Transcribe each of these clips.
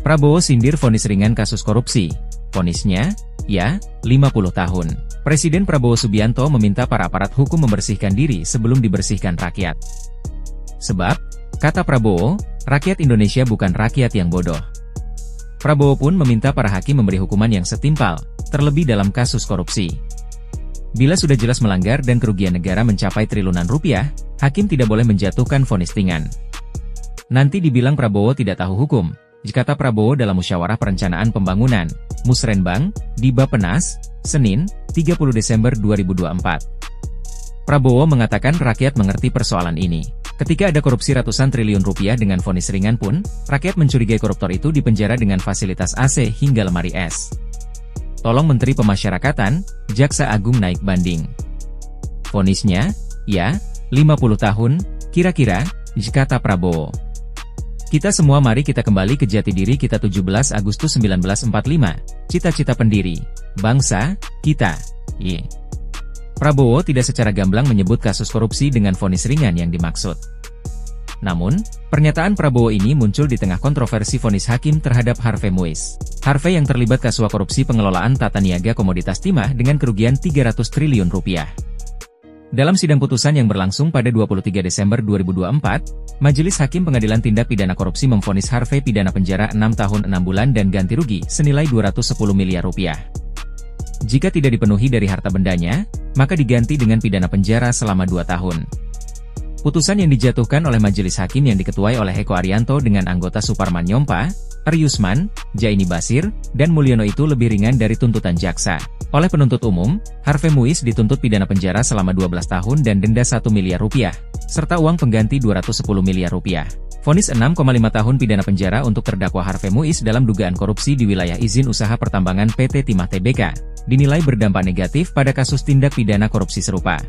Prabowo sindir vonis ringan kasus korupsi. Vonisnya, ya, 50 tahun. Presiden Prabowo Subianto meminta para aparat hukum membersihkan diri sebelum dibersihkan rakyat. Sebab, kata Prabowo, rakyat Indonesia bukan rakyat yang bodoh. Prabowo pun meminta para hakim memberi hukuman yang setimpal, terlebih dalam kasus korupsi. Bila sudah jelas melanggar dan kerugian negara mencapai triliunan rupiah, hakim tidak boleh menjatuhkan vonis ringan. Nanti dibilang Prabowo tidak tahu hukum, kata Prabowo dalam Musyawarah Perencanaan Pembangunan, Musrenbang, di Bappenas, Senin, 30 Desember 2024. Prabowo mengatakan rakyat mengerti persoalan ini. Ketika ada korupsi ratusan triliun rupiah dengan vonis ringan pun, rakyat mencurigai koruptor itu dipenjara dengan fasilitas AC hingga lemari es. Tolong Menteri Pemasyarakatan, Jaksa Agung naik banding. Vonisnya, ya, 50 tahun, kira-kira, kata Prabowo. Kita semua mari kita kembali ke jati diri kita 17 Agustus 1945, cita-cita pendiri, bangsa, kita. Prabowo tidak secara gamblang menyebut kasus korupsi dengan vonis ringan yang dimaksud. Namun, pernyataan Prabowo ini muncul di tengah kontroversi vonis hakim terhadap Harvey Muiz. Harvey yang terlibat kasus korupsi pengelolaan tata niaga komoditas timah dengan kerugian 300 triliun rupiah. Dalam sidang putusan yang berlangsung pada 23 Desember 2024, Majelis Hakim Pengadilan Tindak Pidana Korupsi memvonis Harvey pidana penjara 6 tahun 6 bulan dan ganti rugi senilai 210 miliar rupiah. Jika tidak dipenuhi dari harta bendanya, maka diganti dengan pidana penjara selama 2 tahun. Putusan yang dijatuhkan oleh Majelis Hakim yang diketuai oleh Eko Arianto dengan anggota Suparman Nyompa, Yusman, Jaini Basir, dan Mulyono itu lebih ringan dari tuntutan jaksa. Oleh penuntut umum, Harvey Muiz dituntut pidana penjara selama 12 tahun dan denda 1 miliar rupiah, serta uang pengganti 210 miliar rupiah. Vonis 6,5 tahun pidana penjara untuk terdakwa Harvey Muiz dalam dugaan korupsi di wilayah izin usaha pertambangan PT Timah Tbk, dinilai berdampak negatif pada kasus tindak pidana korupsi serupa.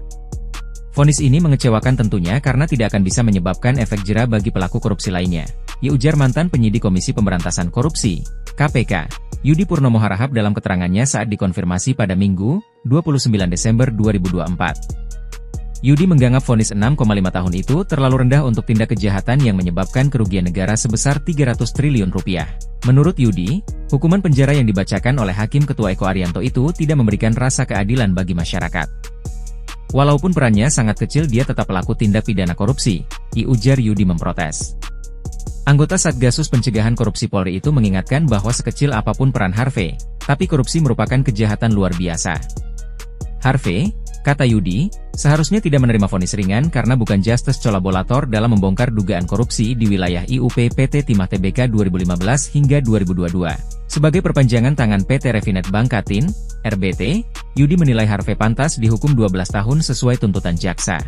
Vonis ini mengecewakan tentunya karena tidak akan bisa menyebabkan efek jera bagi pelaku korupsi lainnya, ujar mantan penyidik Komisi Pemberantasan Korupsi, KPK, Yudi Purnomo Harahap dalam keterangannya saat dikonfirmasi pada Minggu, 29 Desember 2024. Yudi menganggap vonis 6,5 tahun itu terlalu rendah untuk tindak kejahatan yang menyebabkan kerugian negara sebesar 300 triliun rupiah. Menurut Yudi, hukuman penjara yang dibacakan oleh Hakim Ketua Eko Arianto itu tidak memberikan rasa keadilan bagi masyarakat. Walaupun perannya sangat kecil dia tetap pelaku tindak pidana korupsi, ujar Yudi memprotes. Anggota Satgasus Pencegahan Korupsi Polri itu mengingatkan bahwa sekecil apapun peran Harvey, tapi korupsi merupakan kejahatan luar biasa. Harvey, kata Yudi, seharusnya tidak menerima vonis ringan karena bukan justice collaborator dalam membongkar dugaan korupsi di wilayah IUP PT Timah Tbk 2015 hingga 2022. Sebagai perpanjangan tangan PT Refinet Bank Katin, RBT, Yudi menilai Harvey pantas dihukum 12 tahun sesuai tuntutan jaksa.